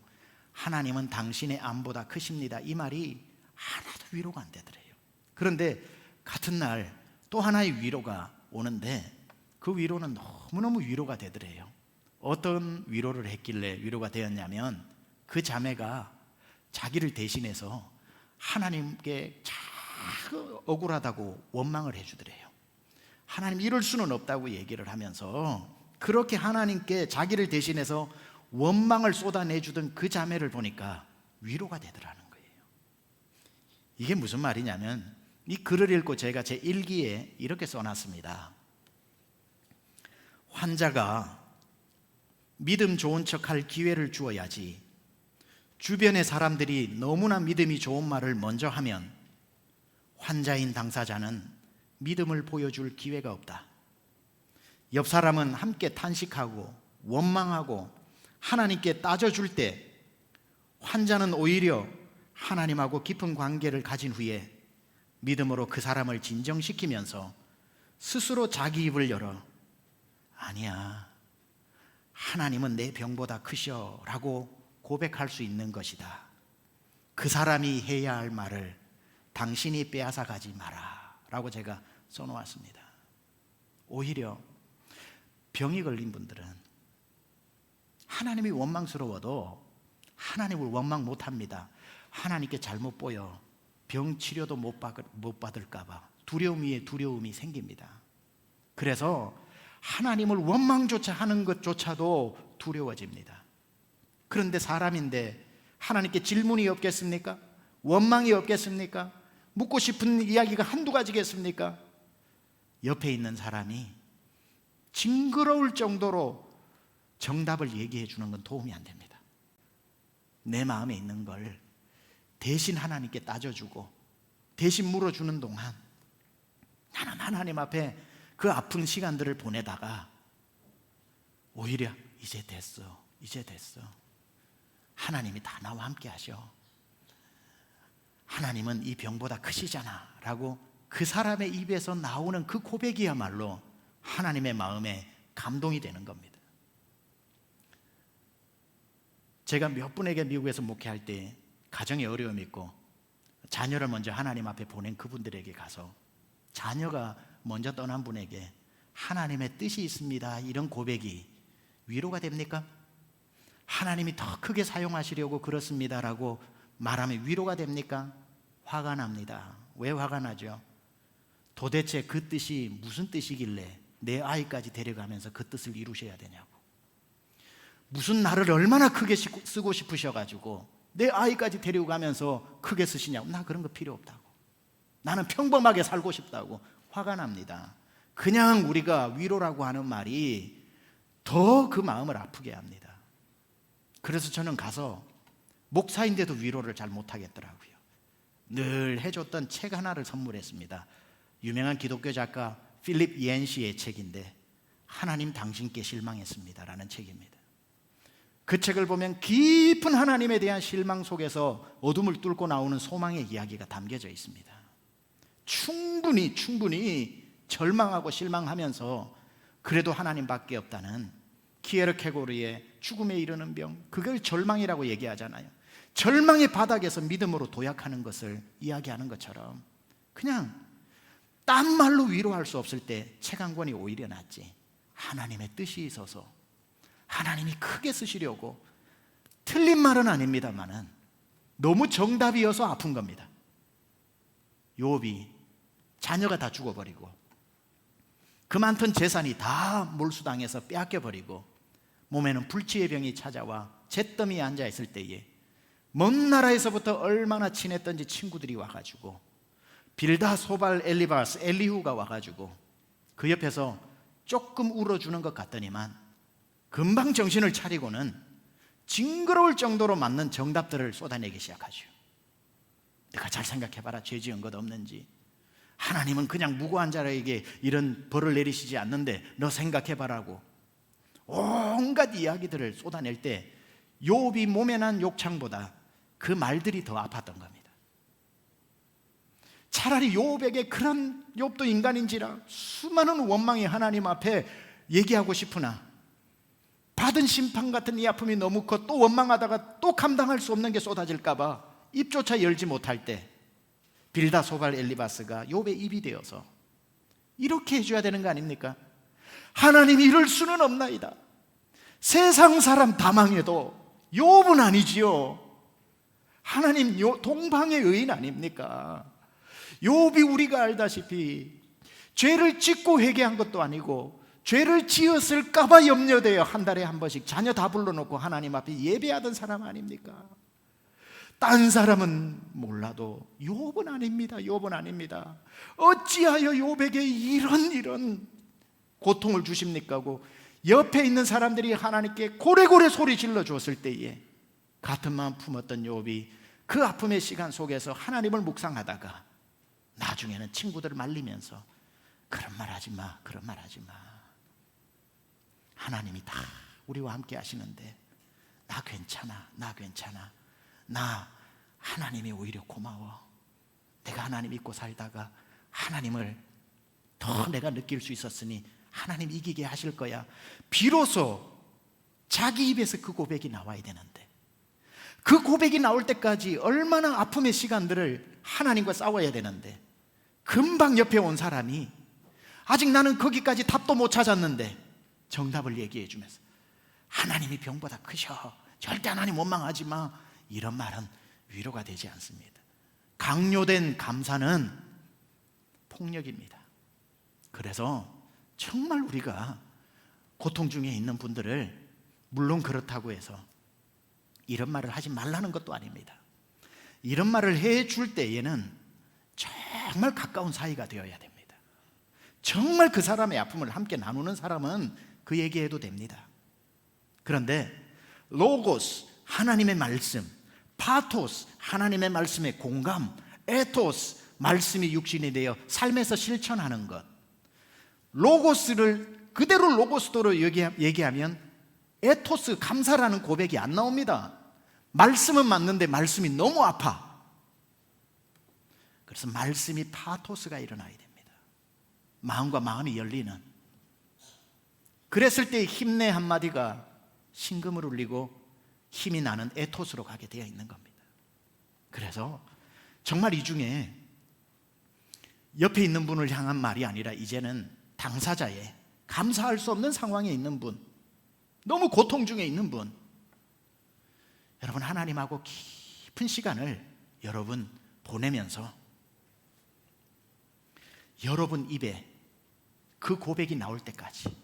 하나님은 당신의 암보다 크십니다. 이 말이 하나도 위로가 안 되더래요. 그런데 같은 날 또 하나의 위로가 오는데 그 위로는 너무너무 위로가 되더래요. 어떤 위로를 했길래 위로가 되었냐면, 그 자매가 자기를 대신해서 하나님께 참 억울하다고 원망을 해주더래요. 하나님 이럴 수는 없다고 얘기를 하면서 그렇게 하나님께 자기를 대신해서 원망을 쏟아내주던 그 자매를 보니까 위로가 되더라는 거예요. 이게 무슨 말이냐면 이 글을 읽고 제가 제 일기에 이렇게 써놨습니다. 환자가 믿음 좋은 척할 기회를 주어야지 주변의 사람들이 너무나 믿음이 좋은 말을 먼저 하면 환자인 당사자는 믿음을 보여줄 기회가 없다. 옆 사람은 함께 탄식하고 원망하고 하나님께 따져줄 때 환자는 오히려 하나님하고 깊은 관계를 가진 후에 믿음으로 그 사람을 진정시키면서 스스로 자기 입을 열어 아니야, 하나님은 내 병보다 크셔 라고 고백할 수 있는 것이다. 그 사람이 해야 할 말을 당신이 빼앗아 가지 마라 라고 제가 써놓았습니다. 오히려 병이 걸린 분들은 하나님이 원망스러워도 하나님을 원망 못합니다. 하나님께 잘못 보여 병 치료도 못 받을까 봐 두려움 위에 두려움이 생깁니다. 그래서 하나님을 원망조차 하는 것조차도 두려워집니다. 그런데 사람인데 하나님께 질문이 없겠습니까? 원망이 없겠습니까? 묻고 싶은 이야기가 한두 가지겠습니까? 옆에 있는 사람이 징그러울 정도로 정답을 얘기해 주는 건 도움이 안 됩니다. 내 마음에 있는 걸 대신 하나님께 따져주고 대신 물어주는 동안 나는 하나님 앞에 그 아픈 시간들을 보내다가 오히려 이제 됐어 하나님이 다 나와 함께 하셔, 하나님은 이 병보다 크시잖아 라고 그 사람의 입에서 나오는 그 고백이야말로 하나님의 마음에 감동이 되는 겁니다. 제가 몇 분에게 미국에서 목회할 때 가정에 어려움이 있고 자녀를 먼저 하나님 앞에 보낸 그분들에게 가서 자녀가 먼저 떠난 분에게 하나님의 뜻이 있습니다 이런 고백이 위로가 됩니까? 하나님이 더 크게 사용하시려고 그렇습니다라고 말하면 위로가 됩니까? 화가 납니다. 왜 화가 나죠? 도대체 그 뜻이 무슨 뜻이길래 내 아이까지 데려가면서 그 뜻을 이루셔야 되냐고, 무슨 나를 얼마나 크게 쓰고 싶으셔가지고 내 아이까지 데리고 가면서 크게 쓰시냐고. 나 그런 거 필요 없다고, 나는 평범하게 살고 싶다고 화가 납니다. 그냥 우리가 위로라고 하는 말이 더 그 마음을 아프게 합니다. 그래서 저는 가서 목사인데도 위로를 잘 못하겠더라고요. 늘 해줬던 책 하나를 선물했습니다. 유명한 기독교 작가 필립 옌시의 책인데 하나님 당신께 실망했습니다 라는 책입니다. 그 책을 보면 깊은 하나님에 대한 실망 속에서 어둠을 뚫고 나오는 소망의 이야기가 담겨져 있습니다. 충분히 절망하고 실망하면서 그래도 하나님밖에 없다는 키에르케고르의 죽음에 이르는 병, 그걸 절망이라고 얘기하잖아요. 절망의 바닥에서 믿음으로 도약하는 것을 이야기하는 것처럼 그냥 딴 말로 위로할 수 없을 때 책 한 권이 오히려 낫지, 하나님의 뜻이 있어서 하나님이 크게 쓰시려고, 틀린 말은 아닙니다만은 너무 정답이어서 아픈 겁니다. 욥이 자녀가 다 죽어버리고 그 많던 재산이 다 몰수당해서 빼앗겨버리고 몸에는 불치의 병이 찾아와 잿더미에 앉아있을 때에 먼 나라에서부터 얼마나 친했던지 친구들이 와가지고 빌다, 소발, 엘리바스, 엘리후가 와가지고 그 옆에서 조금 울어주는 것 같더니만 금방 정신을 차리고는 징그러울 정도로 맞는 정답들을 쏟아내기 시작하죠. 내가 잘 생각해봐라, 죄 지은 것 없는지. 하나님은 그냥 무고한 자에게 이런 벌을 내리시지 않는데 너 생각해봐라고 온갖 이야기들을 쏟아낼 때 욥이 몸에 난 욕창보다 그 말들이 더 아팠던 겁니다. 차라리 욥에게 그런, 욥도 인간인지라 수많은 원망이 하나님 앞에 얘기하고 싶으나 받은 심판 같은 이 아픔이 너무 커 또 원망하다가 또 감당할 수 없는 게 쏟아질까 봐 입조차 열지 못할 때 빌다, 소발, 엘리바스가 욥의 입이 되어서 이렇게 해줘야 되는 거 아닙니까? 하나님이 이럴 수는 없나이다. 세상 사람 다 망해도 욥은 아니지요. 하나님 동방의 의인 아닙니까? 욥이 우리가 알다시피 죄를 짓고 회개한 것도 아니고 죄를 지었을까 봐 염려되어 한 달에 한 번씩 자녀 다 불러놓고 하나님 앞에 예배하던 사람 아닙니까? 딴 사람은 몰라도 욥은 아닙니다. 욥은 아닙니다. 어찌하여 욥에게 이런 고통을 주십니까 하고 옆에 있는 사람들이 하나님께 고래고래 소리 질러 주었을 때에 같은 마음 품었던 욥이 그 아픔의 시간 속에서 하나님을 묵상하다가 나중에는 친구들을 말리면서 그런 말 하지 마, 그런 말 하지 마. 하나님이 다 우리와 함께 하시는데 나 괜찮아, 나 괜찮아. 나 하나님이 오히려 고마워. 내가 하나님 믿고 살다가 하나님을 더 내가 느낄 수 있었으니 하나님 이기게 하실 거야. 비로소 자기 입에서 그 고백이 나와야 되는데 그 고백이 나올 때까지 얼마나 아픔의 시간들을 하나님과 싸워야 되는데 금방 옆에 온 사람이 아직 나는 거기까지 답도 못 찾았는데 정답을 얘기해 주면서 하나님이 병보다 크셔. 절대 하나님 원망하지 마. 이런 말은 위로가 되지 않습니다. 강요된 감사는 폭력입니다. 그래서 정말 우리가 고통 중에 있는 분들을 물론 그렇다고 해서 이런 말을 하지 말라는 것도 아닙니다. 이런 말을 해줄 때에는 정말 가까운 사이가 되어야 됩니다. 정말 그 사람의 아픔을 함께 나누는 사람은 그 얘기해도 됩니다. 그런데 로고스, 하나님의 말씀, 파토스, 하나님의 말씀의 공감, 에토스, 말씀이 육신이 되어 삶에서 실천하는 것, 로고스를 그대로 로고스도로 얘기하면 에토스, 감사라는 고백이 안 나옵니다. 말씀은 맞는데 말씀이 너무 아파. 그래서 말씀이 파토스가 일어나야 됩니다. 마음과 마음이 열리는. 그랬을 때 힘내 한마디가 신금을 울리고 힘이 나는 에토스로 가게 되어 있는 겁니다. 그래서 정말 이 중에 옆에 있는 분을 향한 말이 아니라 이제는 당사자의 감사할 수 없는 상황에 있는 분, 너무 고통 중에 있는 분, 여러분 하나님하고 깊은 시간을 여러분 보내면서 여러분 입에 그 고백이 나올 때까지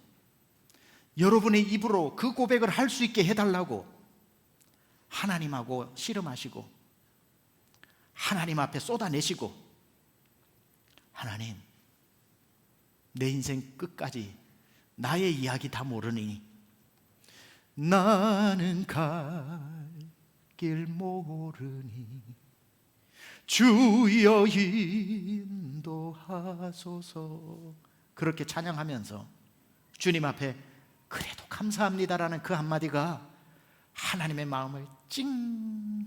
여러분의 입으로 그 고백을 할 수 있게 해달라고 하나님하고 씨름하시고 하나님 앞에 쏟아내시고 하나님 내 인생 끝까지 나의 이야기 다 모르니 나는 갈 길 모르니 주여 인도하소서 그렇게 찬양하면서 주님 앞에 그래도 감사합니다라는 그 한마디가 하나님의 마음을 찡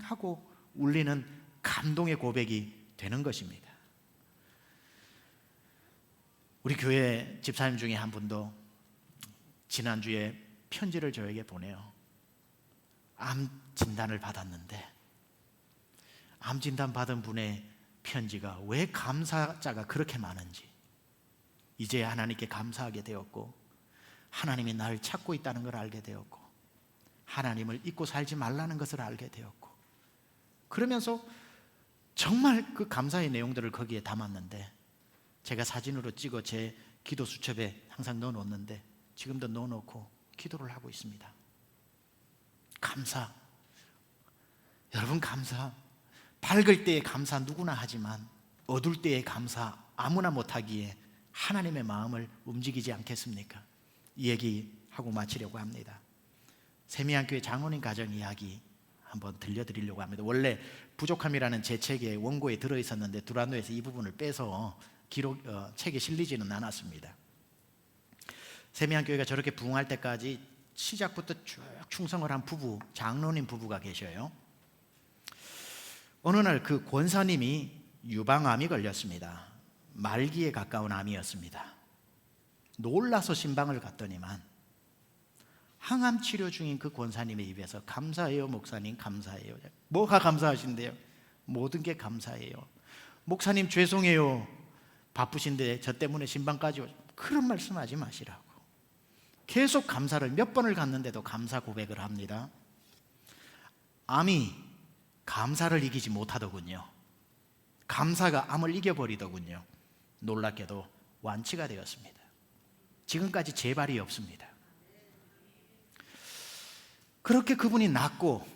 하고 울리는 감동의 고백이 되는 것입니다. 우리 교회 집사님 중에 한 분도 지난주에 편지를 저에게 보내요. 암 진단을 받았는데 암 진단 받은 분의 편지가 왜 감사자가 그렇게 많은지 이제 하나님께 감사하게 되었고 하나님이 나를 찾고 있다는 걸 알게 되었고 하나님을 잊고 살지 말라는 것을 알게 되었고 그러면서 정말 그 감사의 내용들을 거기에 담았는데 제가 사진으로 찍어 제 기도 수첩에 항상 넣어놓는데 지금도 넣어놓고 기도를 하고 있습니다. 감사. 여러분 감사. 밝을 때의 감사 누구나 하지만 어두울 때의 감사 아무나 못하기에 하나님의 마음을 움직이지 않겠습니까? 이 얘기하고 마치려고 합니다. 세미안교회 장로님 가정 이야기 한번 들려드리려고 합니다. 원래 부족함이라는 제 책의 원고에 들어있었는데 두란노에서 이 부분을 빼서 책에 실리지는 않았습니다. 세미안교회가 저렇게 부흥할 때까지 시작부터 쭉 충성을 한 부부, 장로님 부부가 계셔요. 어느 날 그 권사님이 유방암이 걸렸습니다. 말기에 가까운 암이었습니다. 놀라서 신방을 갔더니만 항암 치료 중인 그 권사님의 입에서 감사해요 목사님 감사해요. 뭐가 감사하신대요? 모든 게 감사해요. 목사님 죄송해요 바쁘신데 저 때문에 신방까지 그런 말씀하지 마시라고 계속 감사를 몇 번을 갔는데도 감사 고백을 합니다. 암이 감사를 이기지 못하더군요. 감사가 암을 이겨버리더군요. 놀랍게도 완치가 되었습니다. 지금까지 재발이 없습니다. 그렇게 그분이 낫고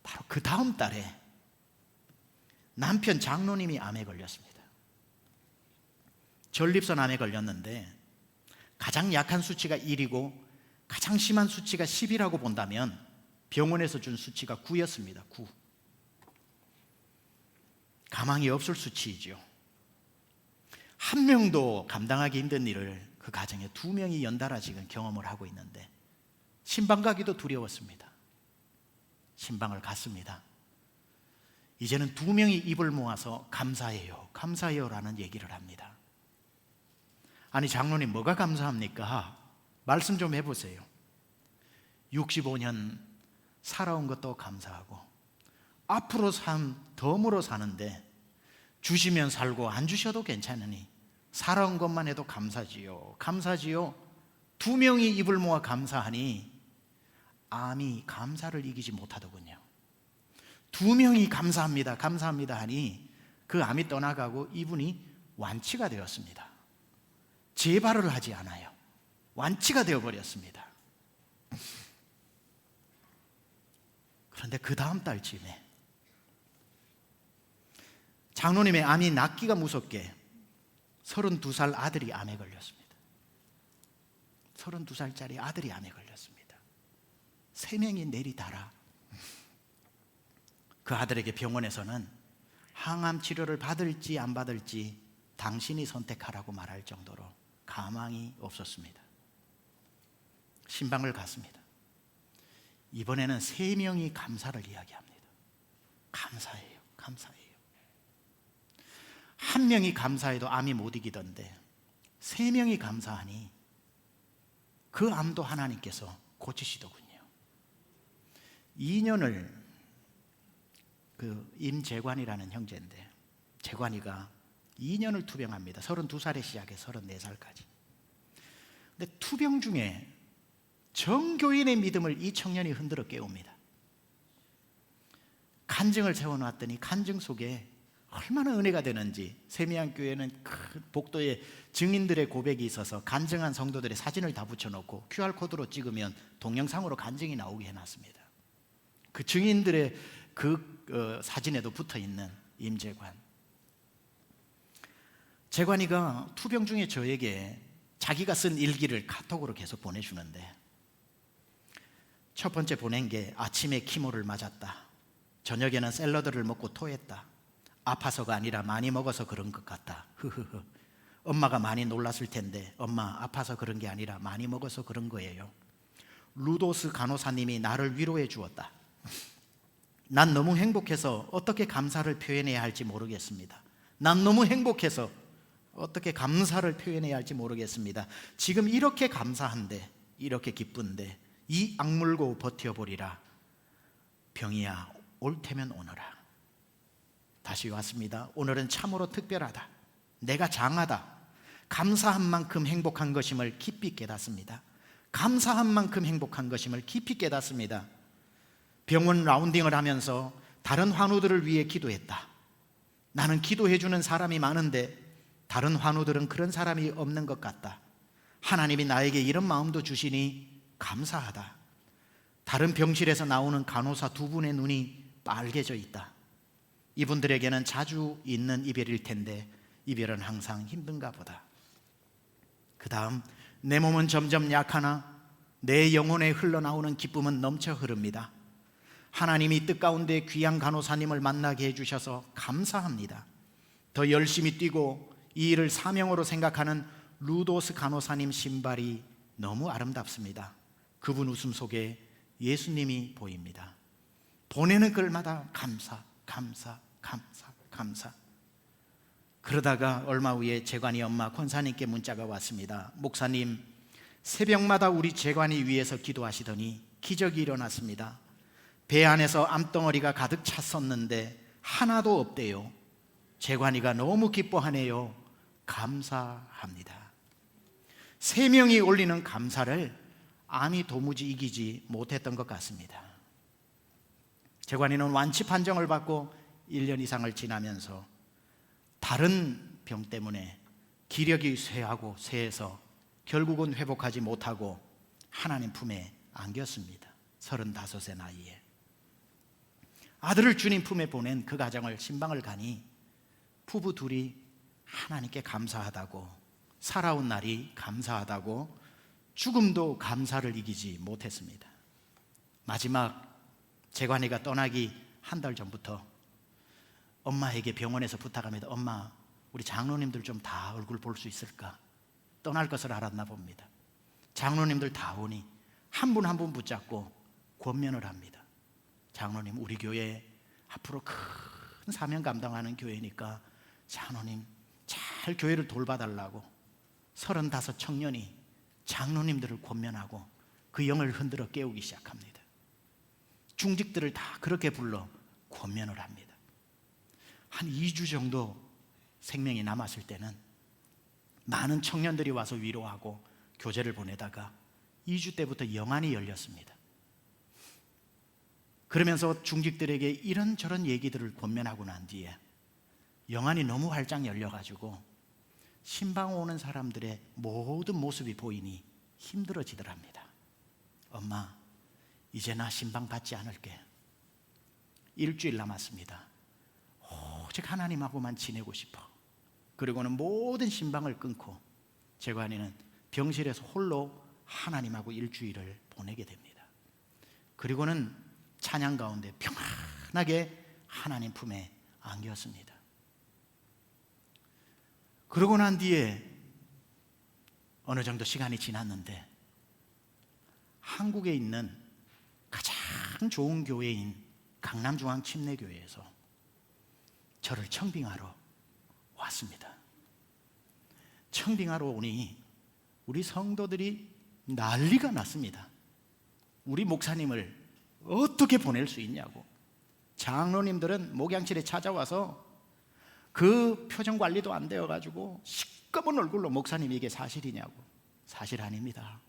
바로 그 다음 달에 남편 장로님이 암에 걸렸습니다. 전립선 암에 걸렸는데 가장 약한 수치가 1이고 가장 심한 수치가 10이라고 본다면 병원에서 준 수치가 9였습니다. 9. 가망이 없을 수치이죠. 한 명도 감당하기 힘든 일을 그 가정에 2명이 연달아 지금 경험을 하고 있는데 신방 가기도 두려웠습니다. 신방을 갔습니다. 이제는 2명이 입을 모아서 감사해요, 감사해요 라는 얘기를 합니다. 아니 장로님 뭐가 감사합니까? 말씀 좀 해보세요. 65년 살아온 것도 감사하고 앞으로 덤으로 사는데 주시면 살고 안 주셔도 괜찮으니 살아온 것만 해도 감사지요, 감사지요. 2명이 입을 모아 감사하니 암이 감사를 이기지 못하더군요. 2명이 감사합니다, 감사합니다 하니 그 암이 떠나가고 이분이 완치가 되었습니다. 재발을 하지 않아요. 완치가 되어버렸습니다. 그런데 그 다음 달쯤에 장로님의 암이 낫기가 무섭게 32살 아들이 암에 걸렸습니다. 32살짜리 아들이 암에 걸렸습니다. 3명이 내리달아 그 아들에게 병원에서는 항암 치료를 받을지 안 받을지 당신이 선택하라고 말할 정도로 가망이 없었습니다. 신방을 갔습니다. 이번에는 3명이 감사를 이야기합니다. 감사해요, 감사해요. 한 명이 감사해도 암이 못 이기던데 3명이 감사하니 그 암도 하나님께서 고치시더군요. 2년을 그 임재관이라는 형제인데 재관이가 2년을 투병합니다. 32살에 시작해 34살까지. 근데 투병 중에 정교인의 믿음을 이 청년이 흔들어 깨웁니다. 간증을 세워놨더니 간증 속에 얼마나 은혜가 되는지 세미양교회는 큰 복도에 증인들의 고백이 있어서 간증한 성도들의 사진을 다 붙여놓고 QR코드로 찍으면 동영상으로 간증이 나오게 해놨습니다. 그 증인들의 그 사진에도 붙어있는 임재관. 재관이가 투병 중에 저에게 자기가 쓴 일기를 카톡으로 계속 보내주는데 첫 번째 보낸 게 아침에 키모를 맞았다. 저녁에는 샐러드를 먹고 토했다. 아파서가 아니라 많이 먹어서 그런 것 같다. 흐흐흐. 엄마가 많이 놀랐을 텐데 엄마 아파서 그런 게 아니라 많이 먹어서 그런 거예요. 루도스 간호사님이 나를 위로해 주었다. 난 너무 행복해서 어떻게 감사를 표현해야 할지 모르겠습니다. 난 너무 행복해서 어떻게 감사를 표현해야 할지 모르겠습니다. 지금 이렇게 감사한데 이렇게 기쁜데 이 악물고 버텨보리라. 병이야 올 테면 오너라. 다시 왔습니다. 오늘은 참으로 특별하다. 내가 장하다. 감사한 만큼 행복한 것임을 깊이 깨닫습니다. 감사한 만큼 행복한 것임을 깊이 깨닫습니다. 병원 라운딩을 하면서 다른 환우들을 위해 기도했다. 나는 기도해주는 사람이 많은데 다른 환우들은 그런 사람이 없는 것 같다. 하나님이 나에게 이런 마음도 주시니 감사하다. 다른 병실에서 나오는 간호사 2분의 눈이 빨개져 있다. 이분들에게는 자주 있는 이별일 텐데 이별은 항상 힘든가 보다. 그 다음 내 몸은 점점 약하나 내 영혼에 흘러나오는 기쁨은 넘쳐 흐릅니다. 하나님이 뜻가운데 귀한 간호사님을 만나게 해주셔서 감사합니다. 더 열심히 뛰고 이 일을 사명으로 생각하는 루도스 간호사님 신발이 너무 아름답습니다. 그분 웃음 속에 예수님이 보입니다. 보내는 글마다 감사, 감사, 감사, 감사. 그러다가 얼마 후에 재관이 엄마 권사님께 문자가 왔습니다. 목사님, 새벽마다 우리 재관이 위해서 기도하시더니 기적이 일어났습니다. 배 안에서 암덩어리가 가득 찼었는데 하나도 없대요. 재관이가 너무 기뻐하네요. 감사합니다. 3명이 올리는 감사를 암이 도무지 이기지 못했던 것 같습니다. 재관이는 완치 판정을 받고 1년 이상을 지나면서 다른 병 때문에 기력이 쇠하고 쇠해서 결국은 회복하지 못하고 하나님 품에 안겼습니다. 35세 나이에. 아들을 주님 품에 보낸 그 가정을 신방을 가니 부부 둘이 하나님께 감사하다고, 살아온 날이 감사하다고, 죽음도 감사를 이기지 못했습니다. 마지막 재관이가 떠나기 한 달 전부터 엄마에게 병원에서 부탁합니다. 엄마, 우리 장로님들 좀 다 얼굴 볼 수 있을까? 떠날 것을 알았나 봅니다. 장로님들 다 오니 한 분 한 분 붙잡고 권면을 합니다. 장로님, 우리 교회 앞으로 큰 사명 감당하는 교회니까 장로님 잘 교회를 돌봐달라고 35 청년이 장로님들을 권면하고 그 영을 흔들어 깨우기 시작합니다. 중직들을 다 그렇게 불러 권면을 합니다. 한 2주 정도 생명이 남았을 때는 많은 청년들이 와서 위로하고 교제를 보내다가 2주 때부터 영안이 열렸습니다. 그러면서 중직들에게 이런저런 얘기들을 권면하고 난 뒤에 영안이 너무 활짝 열려가지고 신방 오는 사람들의 모든 모습이 보이니 힘들어지더랍니다. 엄마, 이제 나 신방 받지 않을게. 일주일 남았습니다. 오직 하나님하고만 지내고 싶어. 그리고는 모든 신방을 끊고 재관이는 병실에서 홀로 하나님하고 일주일을 보내게 됩니다. 그리고는 찬양 가운데 평안하게 하나님 품에 안겼습니다. 그러고 난 뒤에 어느 정도 시간이 지났는데 한국에 있는 가장 좋은 교회인 강남중앙침례교회에서 저를 청빙하러 왔습니다. 청빙하러 오니 우리 성도들이 난리가 났습니다. 우리 목사님을 어떻게 보낼 수 있냐고. 장로님들은 목양실에 찾아와서 그 표정 관리도 안 되어가지고 시꺼먼 얼굴로 목사님 이게 사실이냐고. 사실 아닙니다.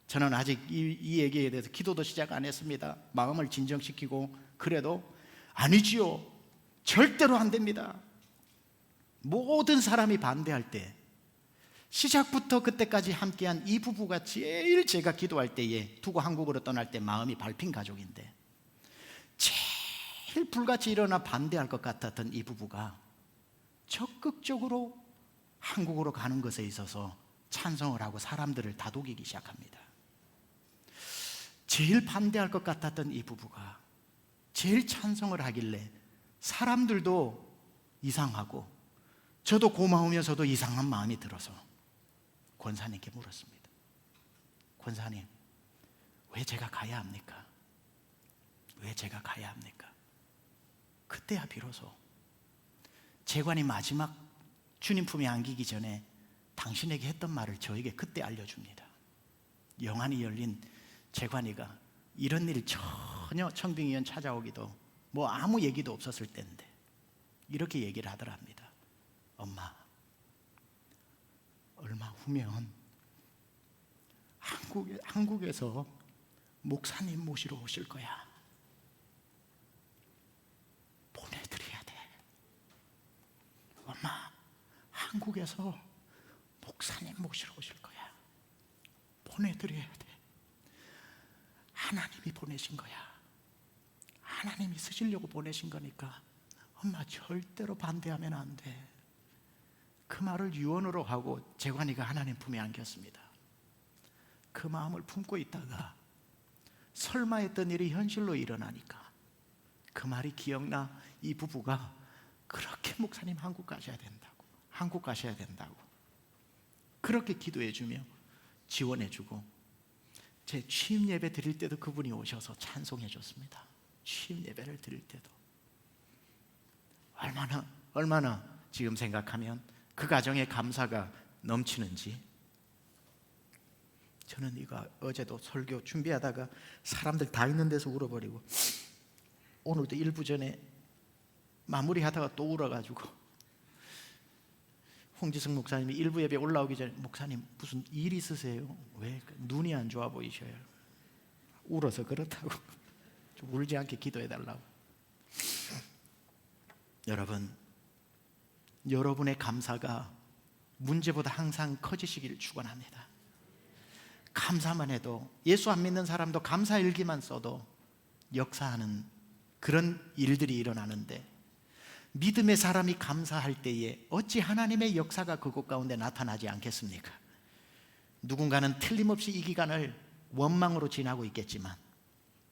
저는 아직 이 얘기에 대해서 기도도 시작 안 했습니다. 마음을 진정시키고 그래도 아니지요, 절대로 안 됩니다. 모든 사람이 반대할 때 시작부터 그때까지 함께한 이 부부가 제일 제가 기도할 때에 두고 한국으로 떠날 때 마음이 밟힌 가족인데 제일 불같이 일어나 반대할 것 같았던 이 부부가 적극적으로 한국으로 가는 것에 있어서 찬성을 하고 사람들을 다독이기 시작합니다. 제일 반대할 것 같았던 이 부부가 제일 찬성을 하길래 사람들도 이상하고 저도 고마우면서도 이상한 마음이 들어서 권사님께 물었습니다. 권사님, 왜 제가 가야 합니까? 왜 제가 가야 합니까? 그때야 비로소 재관이 마지막 주님 품에 안기기 전에 당신에게 했던 말을 저에게 그때 알려줍니다. 영안이 열린 재관이가 이런 일 전혀 청빙위원 찾아오기도 뭐 아무 얘기도 없었을 때인데 이렇게 얘기를 하더랍니다. 엄마, 얼마 후면 한국에서 목사님 모시러 오실 거야. 보내드려야 돼. 엄마, 한국에서 목사님 모시러 오실 거야. 보내드려야 돼. 하나님이 보내신 거야. 하나님이 쓰시려고 보내신 거니까 엄마 절대로 반대하면 안 돼. 그 말을 유언으로 하고 재관이가 하나님 품에 안겼습니다. 그 마음을 품고 있다가 설마 했던 일이 현실로 일어나니까 그 말이 기억나 이 부부가 그렇게 목사님 한국 가셔야 된다고, 한국 가셔야 된다고 그렇게 기도해주며 지원해주고 제 취임 예배 드릴 때도 그분이 오셔서 찬송해 줬습니다. 취임 예배를 드릴 때도 얼마나 지금 생각하면 그 가정의 감사가 넘치는지. 저는 이거 어제도 설교 준비하다가 사람들 다 있는 데서 울어버리고 오늘도 일부 전에 마무리하다가 또 울어가지고 홍지승 목사님이 일부 예배 올라오기 전에 목사님 무슨 일 있으세요? 왜 눈이 안 좋아 보이셔요? 울어서 그렇다고 좀 울지 않게 기도해달라고. 여러분, 여러분의 감사가 문제보다 항상 커지시기를 축원합니다. 감사만 해도 예수 안 믿는 사람도 감사 일기만 써도 역사하는 그런 일들이 일어나는데, 믿음의 사람이 감사할 때에 어찌 하나님의 역사가 그곳 가운데 나타나지 않겠습니까? 누군가는 틀림없이 이 기간을 원망으로 지나고 있겠지만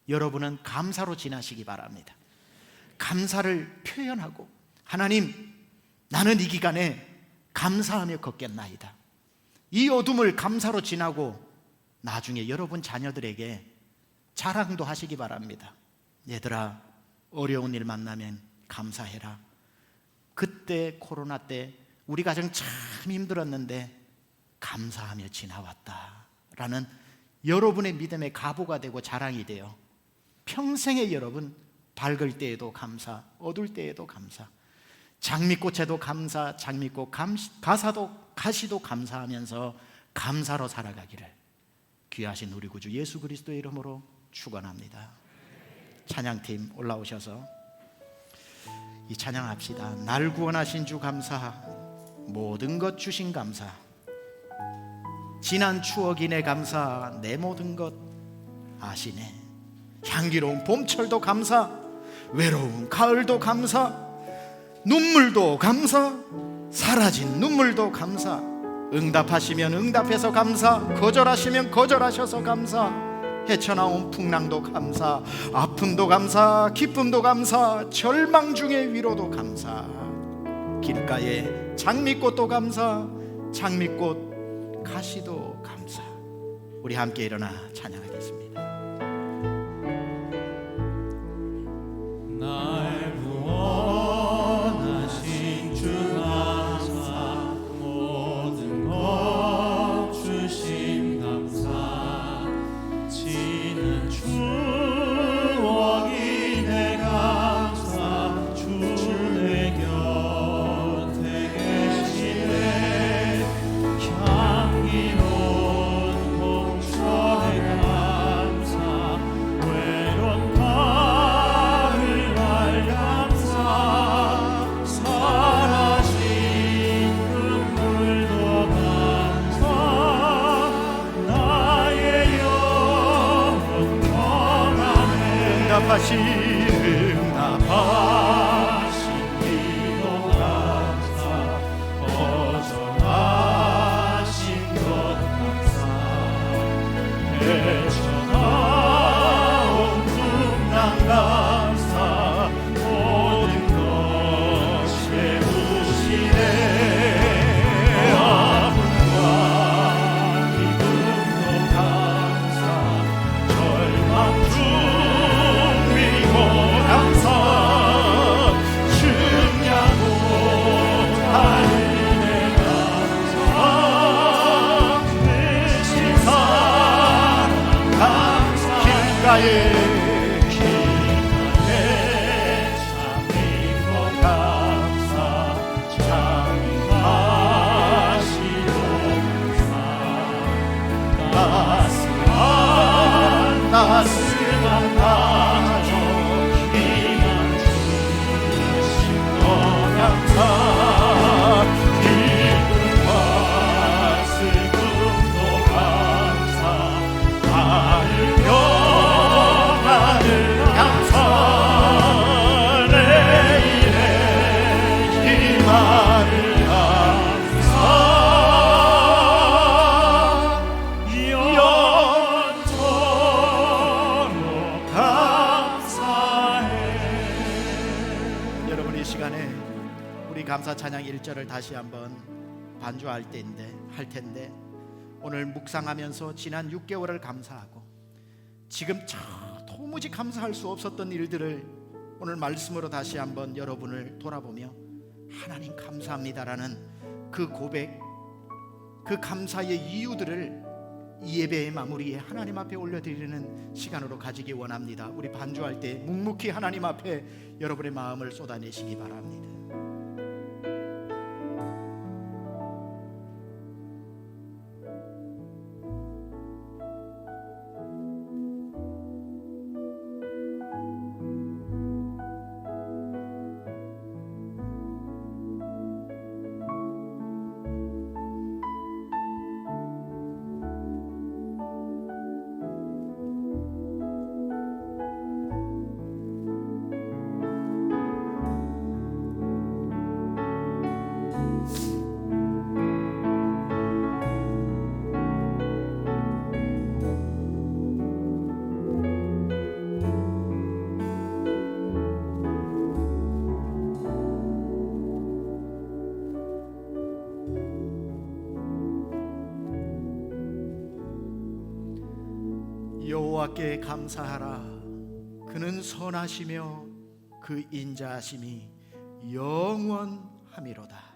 여러분은 감사로 지나시기 바랍니다. 감사를 표현하고, 하나님, 나는 이 기간에 감사하며 걷겠나이다. 이 어둠을 감사로 지나고 나중에 여러분 자녀들에게 자랑도 하시기 바랍니다. 얘들아, 어려운 일 만나면 감사해라. 그때 코로나 때 우리 가정 참 힘들었는데 감사하며 지나왔다 라는 여러분의 믿음의 가보가 되고 자랑이 되어 평생에 여러분 밝을 때에도 감사, 어두울 때에도 감사, 장미꽃에도 감사, 장미꽃 가시도 감사하면서 감사로 살아가기를 귀하신 우리 구주 예수 그리스도의 이름으로 축원합니다. 찬양팀 올라오셔서 이 찬양합시다. 날 구원하신 주 감사, 모든 것 주신 감사, 지난 추억이네 감사, 내 모든 것 아시네. 향기로운 봄철도 감사, 외로운 가을도 감사, 눈물도 감사, 사라진 눈물도 감사, 응답하시면 응답해서 감사, 거절하시면 거절하셔서 감사, 헤쳐나온 풍랑도 감사, 아픔도 감사, 기쁨도 감사, 절망 중의 위로도 감사, 길가에 장미꽃도 감사, 장미꽃 가시도 감사. 우리 함께 일어나 찬양하겠습니다. 날 구원하신 주 감사, 모든 것 주심 감사, 지는 추억이 내 감사, 주 내 곁에 계시네. 향기로운 봄철의 감사, 외로운 가을 날 감사, 사라진 눈물도 감사, 나의 영혼 평안해. 응답하신 기도 감사, 거절하신 것 감사, 헤쳐나온 풍랑 감사, 모든 것 채우시네. 아픔과 기쁨도 감사, 절망 중 위로 감사, 증량고 달리네 감사, 대신 사랑 감사, 길가에 장미꽃 감사, 장미하시도 감사, 따스한 가족 희망 주신 것 감사, 기쁨과 슬픔도 감사, 나를 평안을 감사, 내일의 희망을 감사, 영원토록 감사해. 여러분, 이 시간에 우리 감사 찬양 1절을 다시 한번 반주할 텐데 오늘 묵상하면서 지난 6개월을 감사하고 지금 도무지 감사할 수 없었던 일들을 오늘 말씀으로 다시 한번 여러분을 돌아보며 하나님 감사합니다라는 그 고백, 그 감사의 이유들을 이 예배의 마무리에 하나님 앞에 올려드리는 시간으로 가지기 원합니다. 우리 반주할 때 묵묵히 하나님 앞에 여러분의 마음을 쏟아내시기 바랍니다. 여호와께 감사하라. 그는 선하시며 그 인자하심이 영원함이로다.